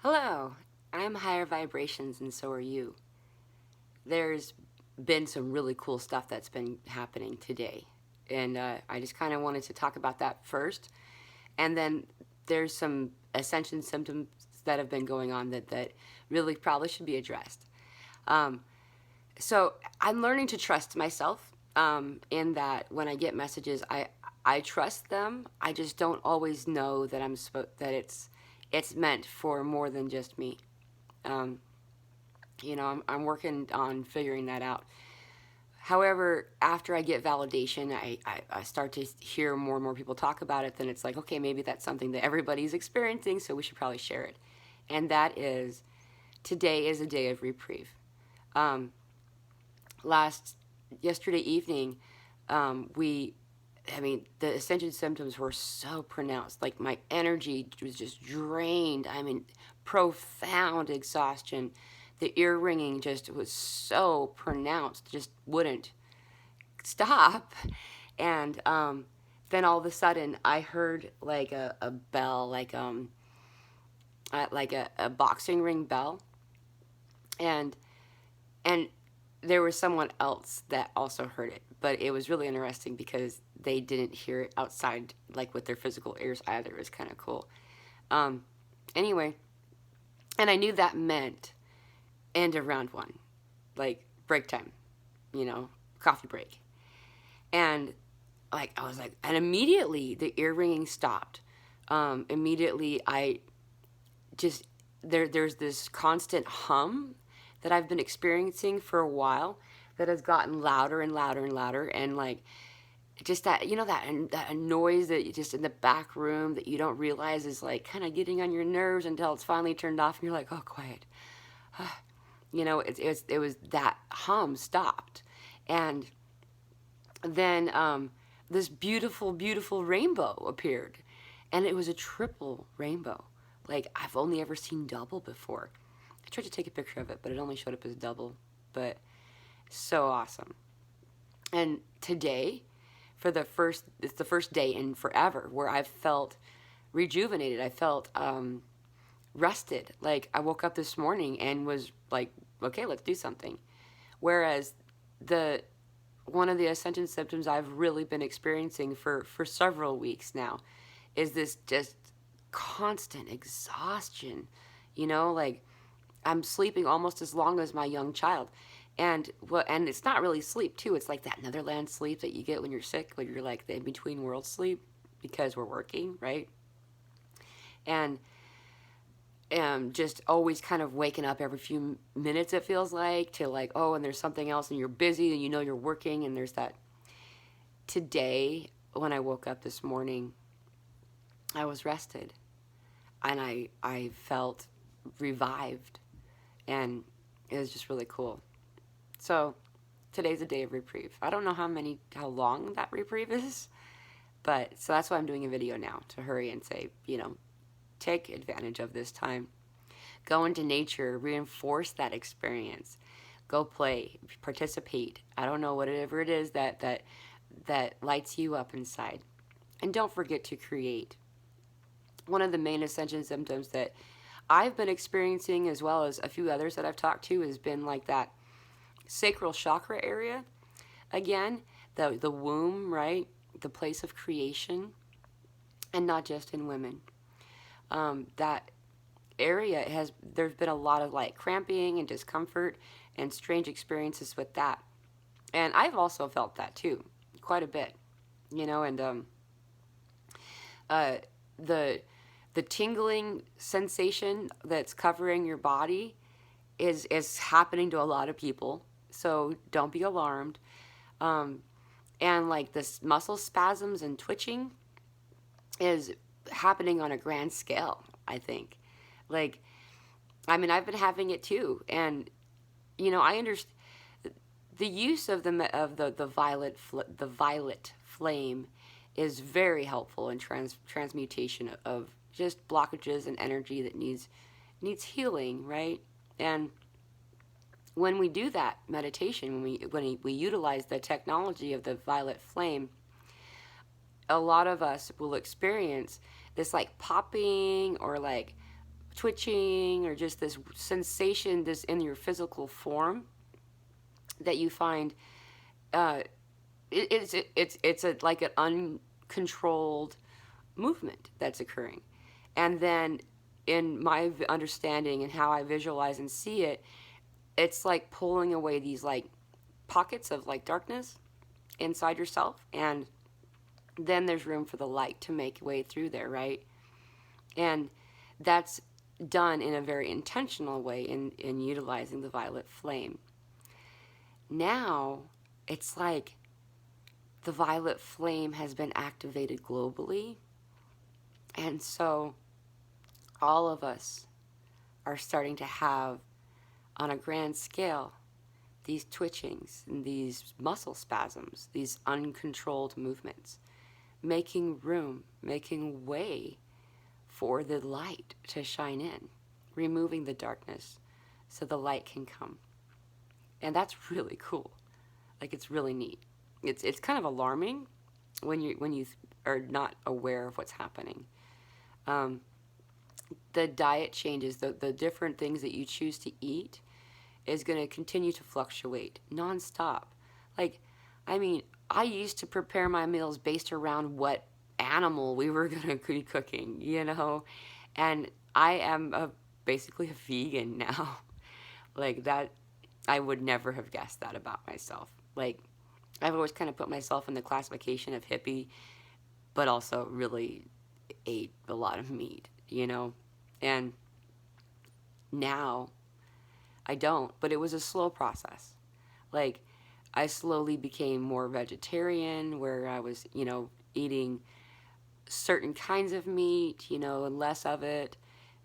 Hello, I'm higher vibrations and so are you. There's been some really cool stuff that's been happening today. And I just kind of wanted to talk about that first. And then there's some ascension symptoms that have been going on that really probably should be addressed. Um, so I'm learning to trust myself in that when I get messages, I trust them. I just don't always know that that it's meant for more than just me. Um, I'm working on figuring that out. However, after I get validation, I start to hear more and more people talk about it. Then it's like, okay, maybe that's something that everybody's experiencing, so we should probably share it. And that is, today is a day of reprieve. Um, Yesterday evening, the Ascension symptoms were so pronounced. Like my energy was just drained. Profound exhaustion. The ear ringing just was so pronounced, just wouldn't stop. And then all of a sudden, I heard like a bell, like a boxing ring bell, and and there was someone else that also heard it, but it was really interesting because they didn't hear it outside, like with their physical ears either. It was kind of cool. Um, anyway, and I knew that meant end of round one, like break time, coffee break. And I was like, and immediately the ear ringing stopped. Immediately I just, there's this constant hum that I've been experiencing for a while that has gotten louder and louder and louder. And like, just that, that noise that you just in the back room that you don't realize is like kind of getting on your nerves until it's finally turned off and you're like, oh, quiet. It was that hum stopped. And then this beautiful, beautiful rainbow appeared. And it was a triple rainbow. Like, I've only ever seen double before. I tried to take a picture of it, but it only showed up as double. But so awesome. And today, it's the first day in forever where I've felt rejuvenated. I felt rested. Like, I woke up this morning and was like, okay, let's do something. Whereas one of the ascension symptoms I've really been experiencing for several weeks now is this just constant exhaustion. Like I'm sleeping almost as long as my young child. And it's not really sleep too. It's like that Netherlands sleep that you get when you're sick, when you're like the in between world sleep because we're working, right? And just always kind of waking up every few minutes, it feels like, to like, oh, and there's something else and you're busy and you're working, and there's that. Today, when I woke up this morning, I was rested and I felt revived, and it was just really cool. So today's a day of reprieve. I don't know how long that reprieve is, but so that's why I'm doing a video now, to hurry and say, take advantage of this time. Go into nature, reinforce that experience. Go play, participate. I don't know, whatever it is that lights you up inside. And don't forget to create. One of the main ascension symptoms that I've been experiencing, as well as a few others that I've talked to, has been like that Sacral Chakra area. Again, the womb, right? The place of creation, and not just in women. That area there's been a lot of like cramping and discomfort and strange experiences with that. And I've also felt that too, quite a bit, and the tingling sensation that's covering your body is happening to a lot of people. So don't be alarmed. And like this muscle spasms and twitching is happening on a grand scale, I think. Like, I've been having it too, and I understand the use of the violet flame is very helpful in transmutation of just blockages and energy that needs healing, right? And when we do that meditation, when we utilize the technology of the violet flame, a lot of us will experience this like popping or like twitching or just this sensation this in your physical form that you find it's like an uncontrolled movement that's occurring. And then in my understanding and how I visualize and see it, it's like pulling away these like pockets of like darkness inside yourself, and then there's room for the light to make way through there, right? And that's done in a very intentional way in utilizing the violet flame. Now it's like the violet flame has been activated globally, and so all of us are starting to have, on a grand scale, these twitchings and these muscle spasms, these uncontrolled movements, making room, making way for the light to shine in, removing the darkness so the light can come. And that's really cool. Like, it's really neat. It's kind of alarming when you are not aware of what's happening. The diet changes, the different things that you choose to eat is going to continue to fluctuate nonstop. Like, I mean, I used to prepare my meals based around what animal we were going to be cooking, you know? And I am basically a vegan now. Like, that, I would never have guessed that about myself. Like, I've always kind of put myself in the classification of hippie, but also really ate a lot of meat, you know? And now I don't, but it was a slow process. Like, I slowly became more vegetarian, where I was, you know, eating certain kinds of meat, you know, and less of it.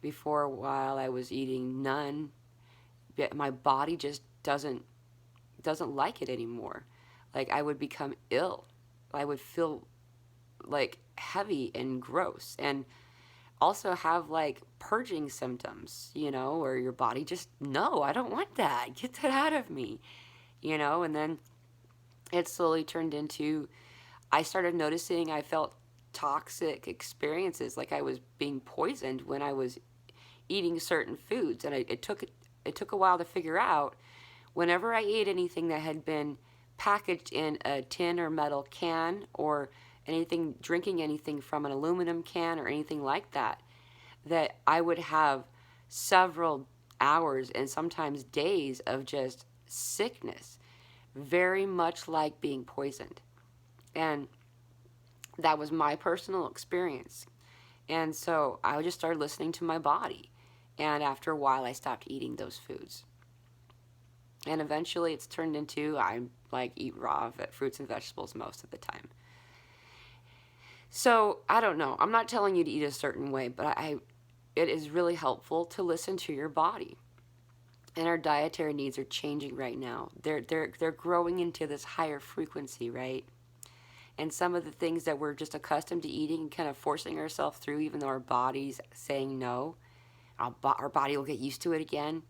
Before a while I was eating none. My body just doesn't like it anymore. Like, I would become ill. I would feel like heavy and gross, and also have like purging symptoms, you know, or your body just, no, I don't want that. Get that out of me, you know. And then it slowly turned into, I started noticing I felt toxic experiences, like I was being poisoned when I was eating certain foods. And it took a while to figure out, whenever I ate anything that had been packaged in a tin or metal can, or drinking anything from an aluminum can or anything like that, that I would have several hours and sometimes days of just sickness, very much like being poisoned. And that was my personal experience. And so I just started listening to my body. And after a while, I stopped eating those foods. And eventually it's turned into, I like eat raw fruits and vegetables most of the time. So, I don't know. I'm not telling you to eat a certain way, but it is really helpful to listen to your body. And our dietary needs are changing right now. They're growing into this higher frequency, right? And some of the things that we're just accustomed to eating and kind of forcing ourselves through, even though our body's saying no, our body will get used to it again.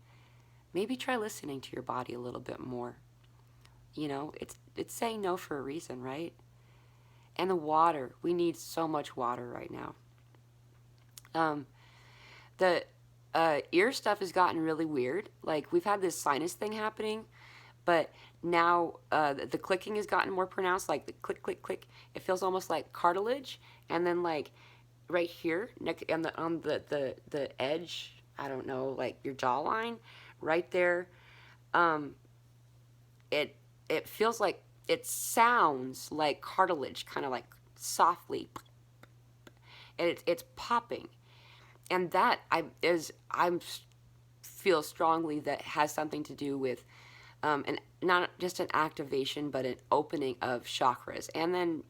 Maybe try listening to your body a little bit more. You know, it's saying no for a reason, right? And the water. We need so much water right now. The ear stuff has gotten really weird. Like, we've had this sinus thing happening, but now the clicking has gotten more pronounced. Like, the click, click, click. It feels almost like cartilage. And then, like, right here, on the edge, I don't know, like your jawline, right there, it feels like, it sounds like cartilage, kind of like softly, and it's popping, and that I feel strongly that has something to do with, and not just an activation, but an opening of chakras, and then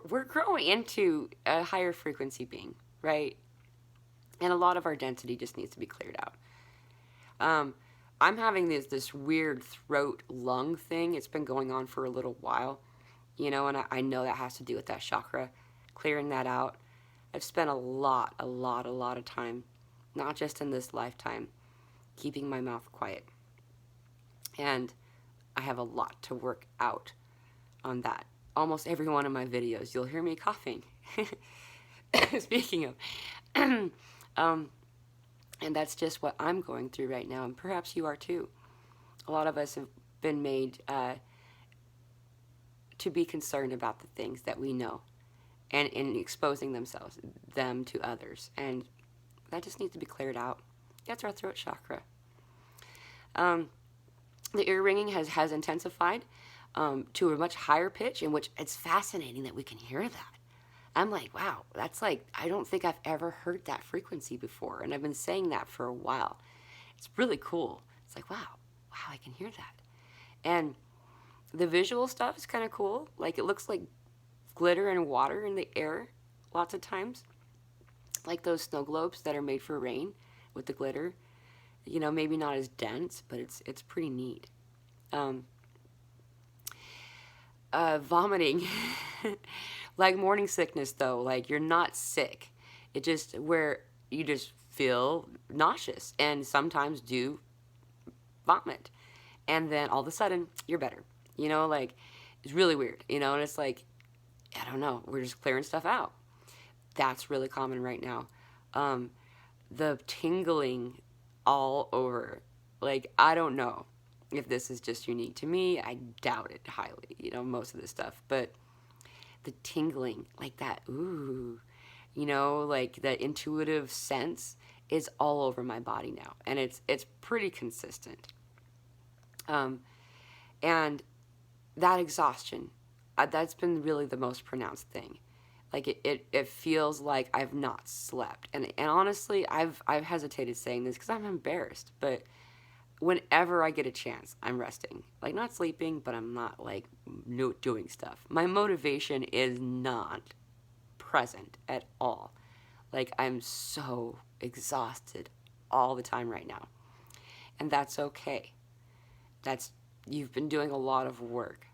we're growing into a higher frequency being, right? And a lot of our density just needs to be cleared out. I'm having this weird throat lung thing. It's been going on for a little while, you know, and I know that has to do with that chakra, clearing that out. I've spent a lot of time, not just in this lifetime, keeping my mouth quiet. And I have a lot to work out on that. Almost every one of my videos, you'll hear me coughing. Speaking of, And that's just what I'm going through right now, and perhaps you are too. A lot of us have been made to be concerned about the things that we know, and in exposing them to others, and that just needs to be cleared out. That's our throat chakra. The ear ringing has intensified to a much higher pitch, in which it's fascinating that we can hear that. I'm like, wow, that's like, I don't think I've ever heard that frequency before, and I've been saying that for a while. It's really cool. It's like, wow, I can hear that. And the visual stuff is kind of cool. Like, it looks like glitter and water in the air lots of times, like those snow globes that are made for rain with the glitter. You know, maybe not as dense, but it's pretty neat. Vomiting, like morning sickness though, like you're not sick. It just, where you just feel nauseous and sometimes do vomit. And then all of a sudden you're better, you know, like it's really weird, you know, and it's like, I don't know, we're just clearing stuff out. That's really common right now. The tingling all over, like, I don't know if this is just unique to me. I doubt it highly, you know, most of this stuff, but the tingling, like that, ooh, you know, like that intuitive sense is all over my body now, and it's pretty consistent. And that exhaustion, that's been really the most pronounced thing. Like it feels like I've not slept, and honestly, I've hesitated saying this because I'm embarrassed, but whenever I get a chance, I'm resting. Like, not sleeping, but I'm not like doing stuff. My motivation is not present at all. Like, I'm so exhausted all the time right now, and that's okay. You've been doing a lot of work.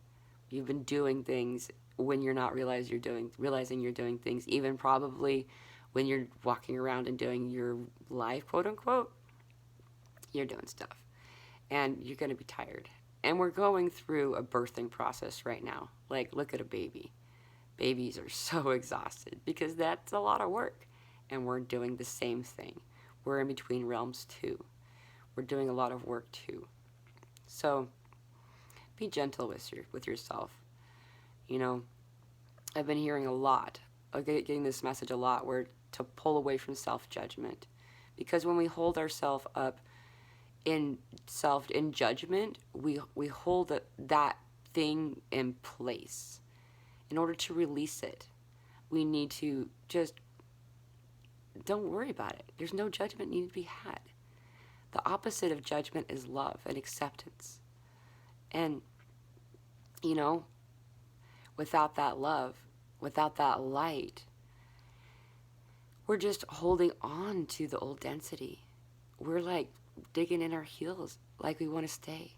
You've been doing things when you're not realizing you're doing things, even probably when you're walking around and doing your life, quote unquote, you're doing stuff. And you're going to be tired. And we're going through a birthing process right now. Like, look at a baby. Babies are so exhausted because that's a lot of work. And we're doing the same thing. We're in between realms too. We're doing a lot of work too. So be gentle with yourself. You know, I've been hearing a lot, getting this message a lot, where to pull away from self-judgment. Because when we hold ourselves up in judgment, we hold that thing in place. In order to release it, we need to just don't worry about it. There's no judgment need to be had. The opposite of judgment is love and acceptance. And, you know, without that love, without that light, we're just holding on to the old density. We're like digging in our heels like we want to stay.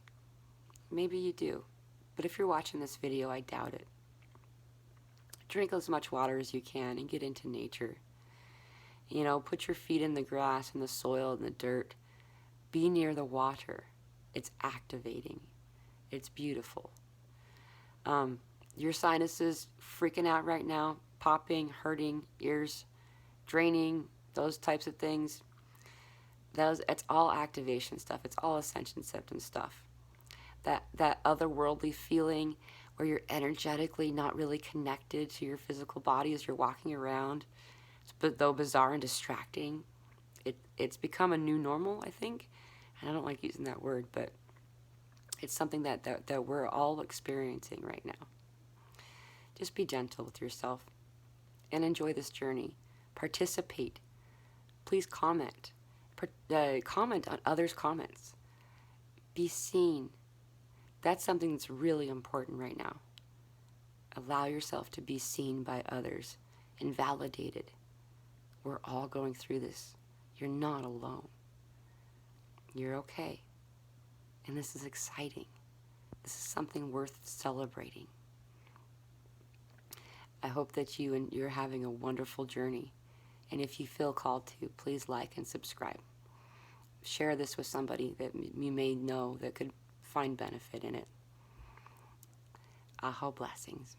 Maybe you do, but if you're watching this video, I doubt it. Drink as much water as you can and get into nature. You know, put your feet in the grass and the soil and the dirt. Be near the water. It's activating. It's beautiful. Your sinuses freaking out right now, popping, hurting, ears draining, those types of things. It's all activation stuff. It's all Ascension Symptoms stuff. That otherworldly feeling where you're energetically not really connected to your physical body as you're walking around, but though bizarre and distracting. It's become a new normal, I think. And I don't like using that word, but it's something that we're all experiencing right now. Just be gentle with yourself and enjoy this journey. Participate. Please comment. Comment on others' comments. Be seen. That's something that's really important right now. Allow yourself to be seen by others and validated. We're all going through this. You're not alone. You're okay. And this is exciting. This is something worth celebrating. I hope that you're having a wonderful journey. And if you feel called to, please like and subscribe. Share this with somebody that you may know that could find benefit in it. Aho blessings.